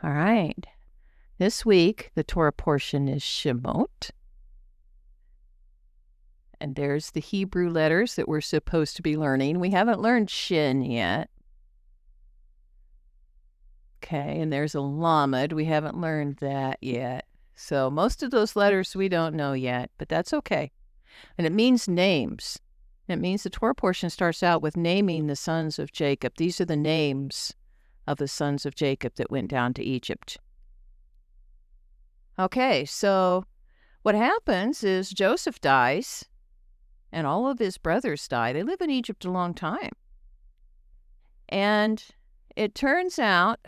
All right. This week, the Torah portion is Shemot. And there's the Hebrew letters that we're supposed to be learning. We haven't learned Shin yet. Okay, and there's a Lamed. We haven't learned that yet. So most of those letters we don't know yet, but that's okay. And it means names. It means the Torah portion starts out with naming the sons of Jacob. These are the names of the sons of Jacob that went down to Egypt. Okay, so what happens is Joseph dies and all of his brothers die. They live in Egypt a long time. And it turns out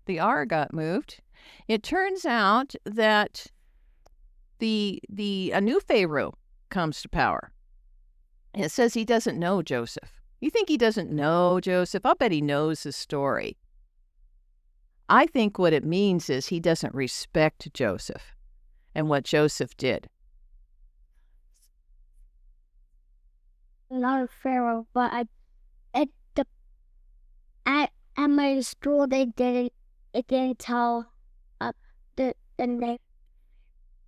the R got moved. It turns out that a new Pharaoh comes to power. It says he doesn't know Joseph. You think he doesn't know Joseph? I'll bet he knows his story. I think what it means is he doesn't respect Joseph and what Joseph did. Not a pharaoh, but at my school it didn't tell the name.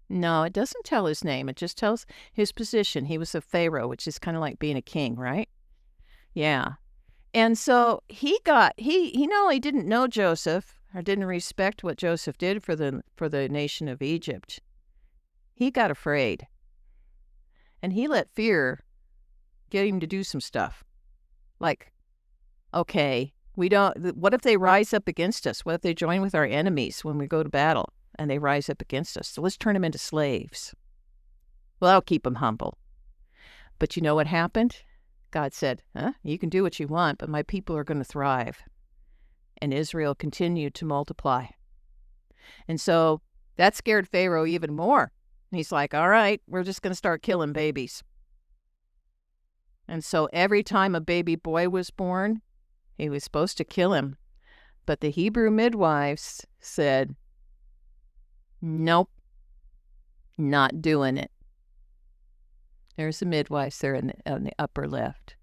No, it doesn't tell his name. It just tells his position. He was a pharaoh, which is kind of like being a king, right? Yeah. And so he not only didn't know Joseph or didn't respect what Joseph did for the nation of Egypt, he got afraid. And he let fear get him to do some stuff. Like, okay, what if they rise up against us? What if they join with our enemies when we go to battle and they rise up against us? So let's turn them into slaves. Well, that'll keep them humble. But you know what happened? God said, you can do what you want, but my people are going to thrive. And Israel continued to multiply. And so that scared Pharaoh even more. And he's like, all right, we're just going to start killing babies. And so every time a baby boy was born, he was supposed to kill him. But the Hebrew midwives said, nope, not doing it. There's the midwives there on the upper left.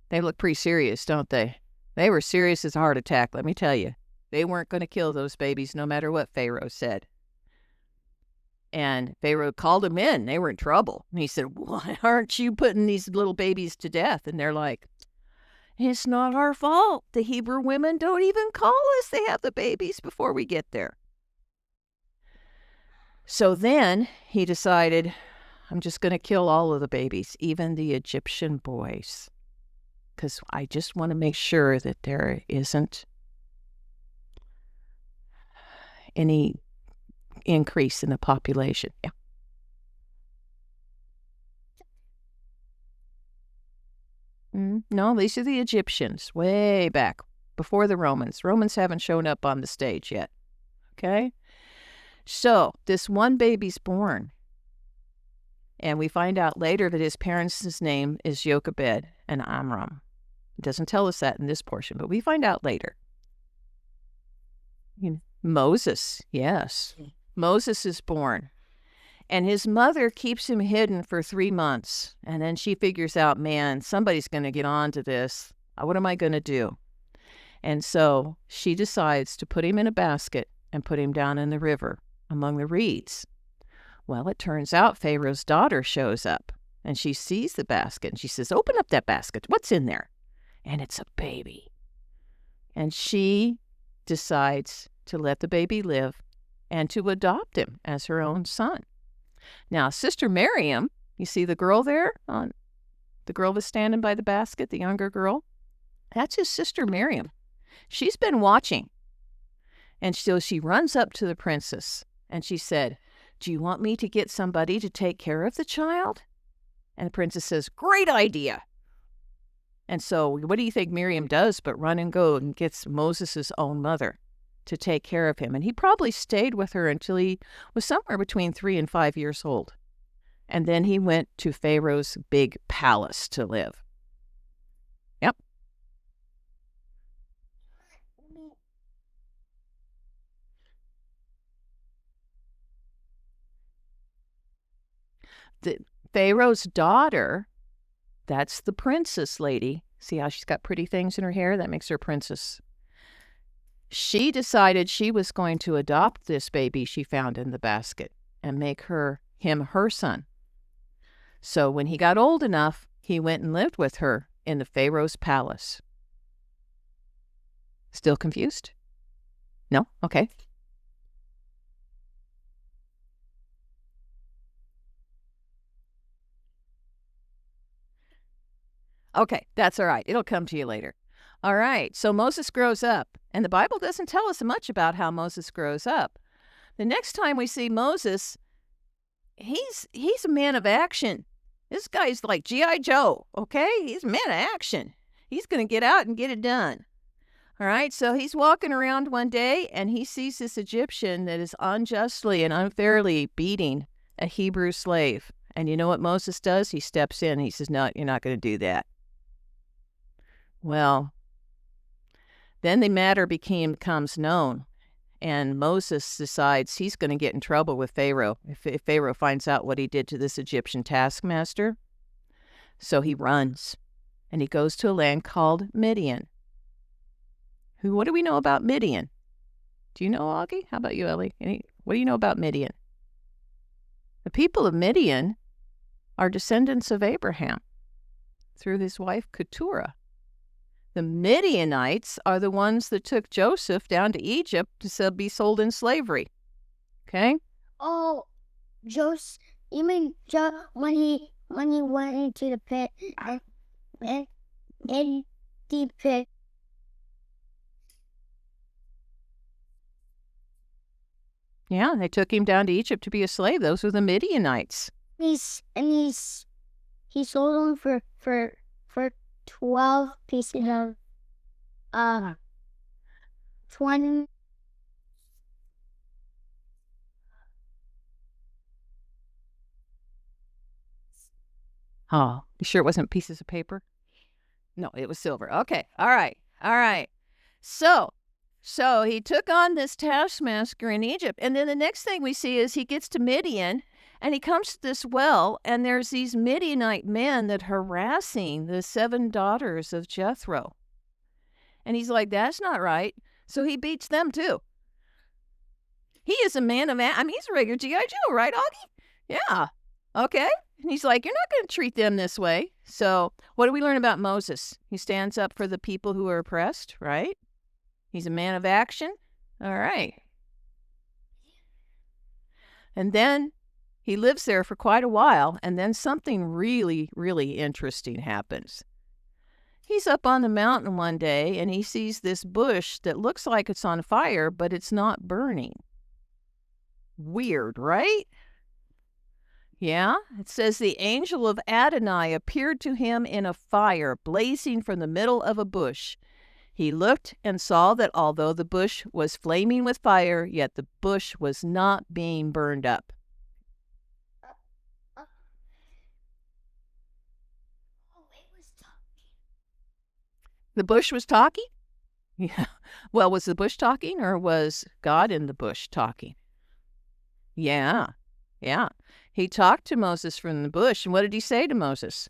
They look pretty serious, don't they? They were serious as a heart attack, let me tell you. They weren't going to kill those babies no matter what Pharaoh said. And Pharaoh called them in. They were in trouble. And he said, why aren't you putting these little babies to death? And they're like, it's not our fault. The Hebrew women don't even call us. They have the babies before we get there. So then he decided, I'm just going to kill all of the babies, even the Egyptian boys, because I just want to make sure that there isn't any increase in the population. Yeah. No, these are the Egyptians, way back, before the Romans. Romans haven't shown up on the stage yet. Okay? So this one baby's born. And we find out later that his parents' name is Jochebed and Amram. It doesn't tell us that in this portion, but we find out later. Moses, yes. Moses is born. And his mother keeps him hidden for 3 months. And then she figures out, man, somebody's going to get on to this. What am I going to do? And so she decides to put him in a basket and put him down in the river among the reeds. Well, it turns out Pharaoh's daughter shows up. And she sees the basket. And she says, open up that basket. What's in there? And it's a baby. And she decides to let the baby live and to adopt him as her own son. Now, Sister Miriam, you see the girl there? The girl that's standing by the basket, the younger girl? That's his sister Miriam. She's been watching. And so she runs up to the princess and she said, do you want me to get somebody to take care of the child? And the princess says, great idea. And so what do you think Miriam does but run and go and gets Moses' own mother to take care of him? And he probably stayed with her until he was somewhere between 3 and 5 years old. And then he went to Pharaoh's big palace to live. Yep. The Pharaoh's daughter, that's the princess lady. See how she's got pretty things in her hair? That makes her a princess. She decided she was going to adopt this baby she found in the basket and make him her son. So when he got old enough, he went and lived with her in the Pharaoh's palace. Still confused? No? Okay. Okay, that's all right. It'll come to you later. All right, so Moses grows up, and the Bible doesn't tell us much about how Moses grows up. The next time we see Moses, he's a man of action. This guy's like G.I. Joe, okay? He's a man of action. He's going to get out and get it done. All right, so he's walking around one day, and he sees this Egyptian that is unjustly and unfairly beating a Hebrew slave. And you know what Moses does? He steps in and he says, no, you're not going to do that. Well, then the matter becomes known, and Moses decides he's going to get in trouble with Pharaoh if Pharaoh finds out what he did to this Egyptian taskmaster. So he runs, and he goes to a land called Midian. What do we know about Midian? Do you know, Augie? How about you, Ellie? What do you know about Midian? The people of Midian are descendants of Abraham through his wife Keturah. The Midianites are the ones that took Joseph down to Egypt to be sold in slavery. Okay? Oh, Joseph, you mean when he went into the pit and in the pit. Yeah, they took him down to Egypt to be a slave. Those were the Midianites. He sold him for 12 pieces of 20. Oh, you sure it wasn't pieces of paper? No, it was silver. Okay. All right. So he took on this taskmaster in Egypt. And then the next thing we see is he gets to Midian, and he comes to this well, and there's these Midianite men that harassing the 7 daughters of Jethro. And he's like, that's not right. So he beats them too. He is a man of, he's a regular G.I. Joe, right, Augie? Yeah. Okay. And he's like, you're not going to treat them this way. So what do we learn about Moses? He stands up for the people who are oppressed, right? He's a man of action. All right. And then he lives there for quite a while, and then something really, really interesting happens. He's up on the mountain one day, and he sees this bush that looks like it's on fire, but it's not burning. Weird, right? Yeah, it says the angel of Adonai appeared to him in a fire blazing from the middle of a bush. He looked and saw that although the bush was flaming with fire, yet the bush was not being burned up. The bush was talking? Yeah. Well, was the bush talking, or was God in the bush talking? Yeah. He talked to Moses from the bush, and what did he say to Moses?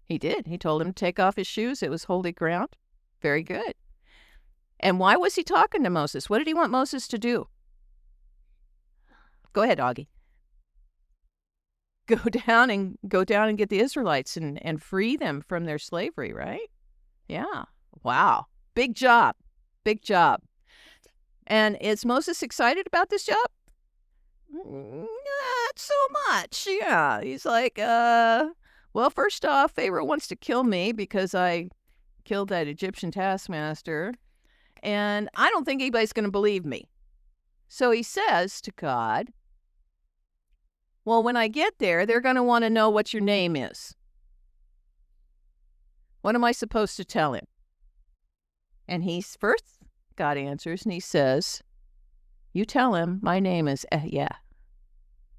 He did. He told him to take off his shoes. It was holy ground. Very good. And why was he talking to Moses? What did he want Moses to do? Go ahead, Augie. Go down and get the Israelites and free them from their slavery, right? Yeah. Wow. Big job. And is Moses excited about this job? Not so much. Yeah. He's like, well, first off, Pharaoh wants to kill me because I killed that Egyptian taskmaster, and I don't think anybody's going to believe me. So he says to God, well, when I get there, they're going to want to know what your name is. What am I supposed to tell him? And God answers, and he says, you tell him my name is Ehyeh.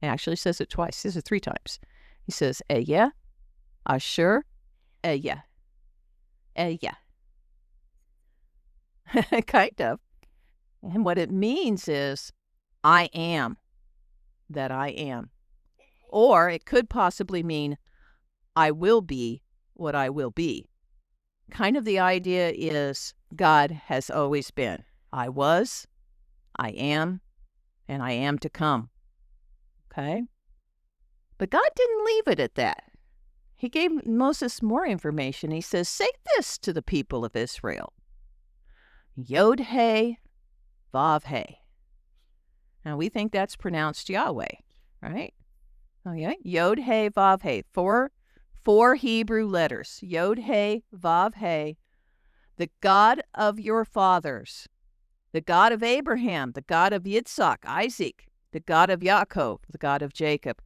He actually says it twice. He says it 3 times. He says, Ehyeh, Asher, Ehyeh. Kind of. And what it means is, I am that I am. Or it could possibly mean, I will be what I will be. kind of the idea is God has always been. I was, I am, and I am to come. Okay? But God didn't leave it at that. He gave Moses more information. He says, say this to the people of Israel. Yod-He, Vav-He. Now, we think that's pronounced Yahweh, right? Oh, yeah. Yod-He, Vav-He. Four Hebrew letters. Yod-He, Vav-He. The God of your fathers, the God of Abraham, the God of Yitzhak, Isaac, the God of Yaakov, the God of Jacob,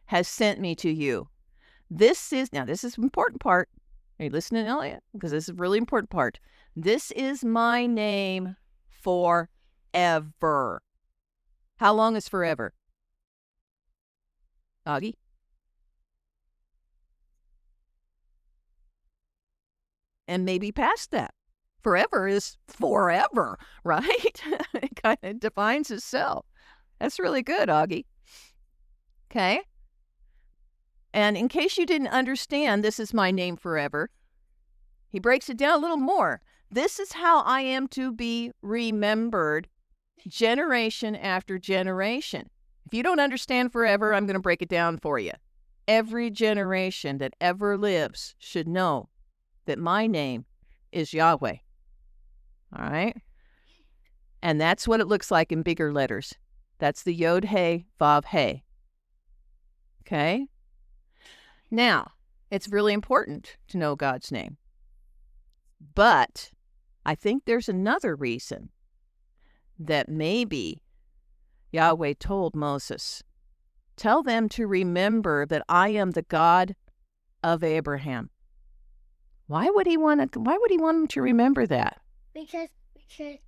has sent me to you. This is an important part. Are you listening, Elliot? Because this is a really important part. This is my name forever. How long is forever? Augie? And maybe past that. Forever is forever, right? It kind of defines itself. That's really good, Augie. Okay? And in case you didn't understand, this is my name forever, he breaks it down a little more. This is how I am to be remembered generation after generation. If you don't understand forever, I'm going to break it down for you. Every generation that ever lives should know that my name is Yahweh. All right? And that's what it looks like in bigger letters. That's the Yod-He, Vav-He. Okay? Now, it's really important to know God's name. But I think there's another reason that maybe Yahweh told Moses, tell them to remember that I am the God of Abraham. Why would he want them to remember that? Because you.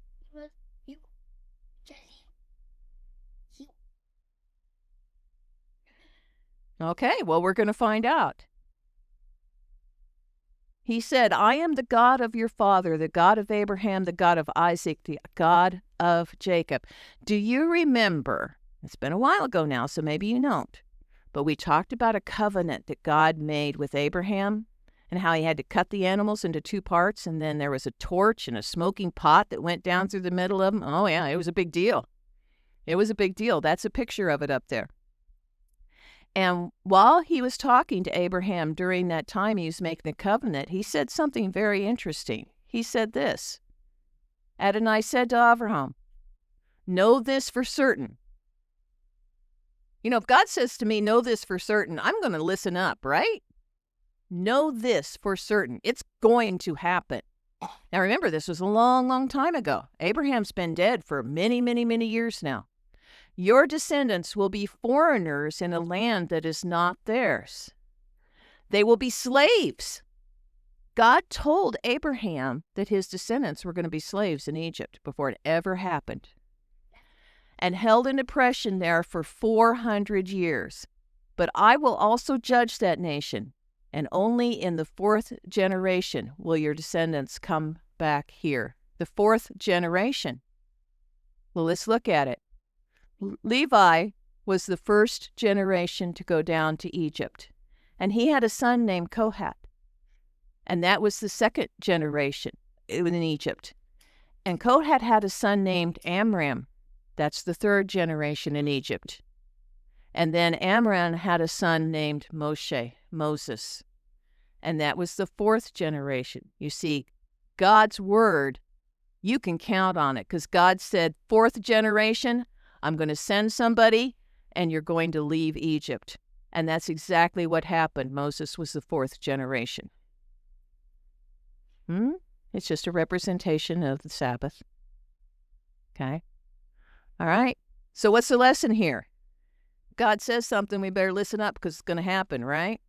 Okay, well, we're going to find out. He said, I am the God of your father, the God of Abraham, the God of Isaac, the God of Jacob. Do you remember? It's been a while ago now, so maybe you don't. But we talked about a covenant that God made with Abraham and how he had to cut the animals into two parts, and then there was a torch and a smoking pot that went down through the middle of them. Oh, yeah, it was a big deal. It was a big deal. That's a picture of it up there. And while he was talking to Abraham during that time he was making the covenant, he said something very interesting. He said this, Adonai said to Abraham, know this for certain. You know, if God says to me, know this for certain, I'm going to listen up, right? Know this for certain. It's going to happen. Now remember, this was a long, long time ago. Abraham's been dead for many, many, many years now. Your descendants will be foreigners in a land that is not theirs. They will be slaves. God told Abraham that his descendants were going to be slaves in Egypt before it ever happened, and held in oppression there for 400 years. But I will also judge that nation, and only in the 4th generation will your descendants come back here. The 4th generation. Well, let's look at it. Levi was the 1st generation to go down to Egypt, and he had a son named Kohath, and that was the 2nd generation in Egypt. And Kohath had a son named Amram. That's the 3rd generation in Egypt. And then Amram had a son named Moses, and that was the 4th generation. You see, God's word, you can count on it, because God said, 4th generation, I'm going to send somebody, and you're going to leave Egypt. And that's exactly what happened. Moses was the 4th generation. It's just a representation of the Sabbath. Okay? All right? So what's the lesson here? God says something, we better listen up because it's going to happen, right?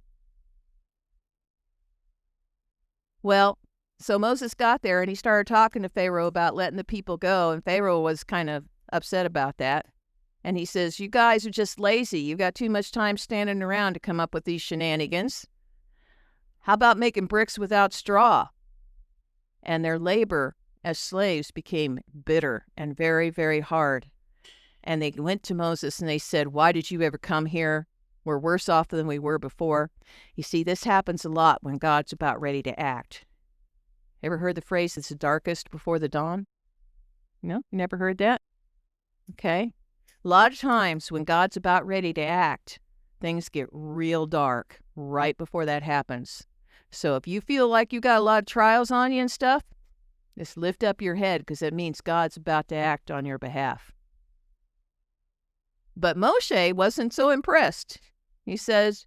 Well, so Moses got there, and he started talking to Pharaoh about letting the people go, and Pharaoh was kind of upset about that. And he says, you guys are just lazy. You've got too much time standing around to come up with these shenanigans. How about making bricks without straw? And their labor as slaves became bitter and very, very hard. And they went to Moses and they said, why did you ever come here? We're worse off than we were before. You see, this happens a lot when God's about ready to act. Ever heard the phrase, it's the darkest before the dawn? No? You never heard that? Okay. A lot of times when God's about ready to act, things get real dark right before that happens. So if you feel like you got a lot of trials on you and stuff, just lift up your head because it means God's about to act on your behalf. But Moshe wasn't so impressed. He says,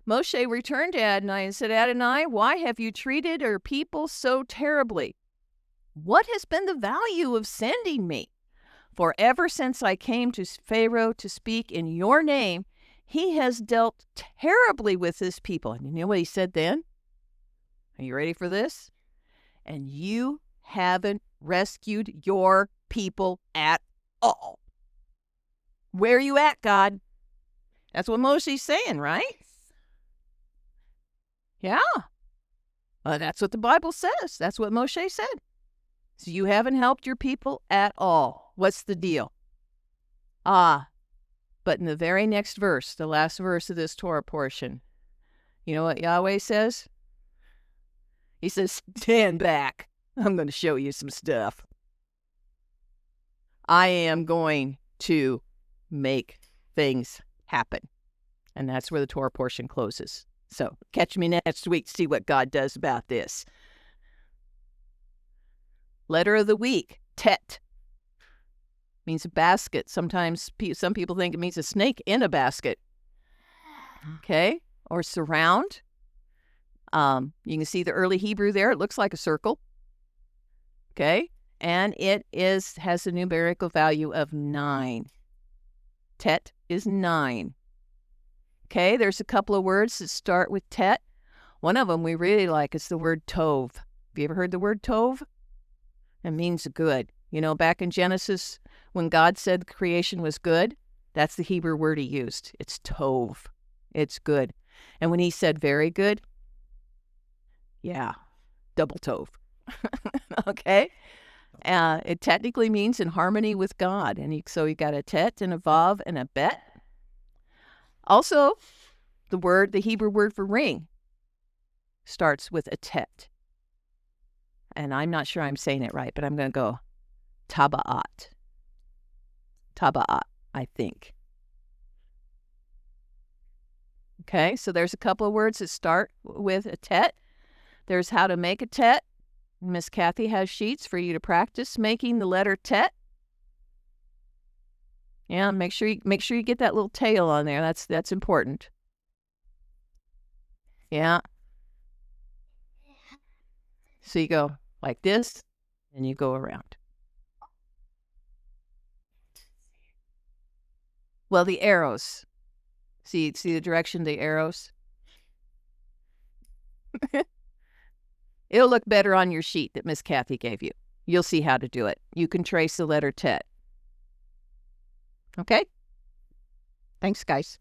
Moshe returned to Adonai and said, Adonai, why have you treated our people so terribly? What has been the value of sending me? For ever since I came to Pharaoh to speak in your name, he has dealt terribly with his people. And you know what he said then? Are you ready for this? And you haven't rescued your people at all. Where are you at, God? That's what Moshe's saying, right? Yeah. That's what the Bible says. That's what Moshe said. So you haven't helped your people at all. What's the deal? But in the very next verse, the last verse of this Torah portion, you know what Yahweh says? He says, stand back. I'm going to show you some stuff. I am going to make things happen. And that's where the Torah portion closes. So catch me next week to see what God does about this. Letter of the week, Tet. Means a basket. Sometimes some people think it means a snake in a basket. Okay? Or surround. You can see the early Hebrew there. It looks like a circle. Okay? And it has a numerical value of 9. Tet is 9. Okay? There's a couple of words that start with Tet. One of them we really like is the word tov. Have you ever heard the word tov? It means good. You know, back in Genesis, when God said creation was good, that's the Hebrew word he used. It's tov. It's good. And when he said very good, yeah, double tov. Okay? It technically means in harmony with God. And so you got a tet and a vav and a bet. Also, the Hebrew word for ring starts with a tet. And I'm not sure I'm saying it right, but I'm going to go taba'at. Taba'at, I think. Okay, so there's a couple of words that start with a tet. There's how to make a tet. Miss Kathy has sheets for you to practice making the letter tet. Yeah, make sure you get that little tail on there. That's important. Yeah. So you go like this, and you go around. Well, the arrows. See the direction of the arrows? It'll look better on your sheet that Miss Kathy gave you. You'll see how to do it. You can trace the letter Tet. Okay? Thanks, guys.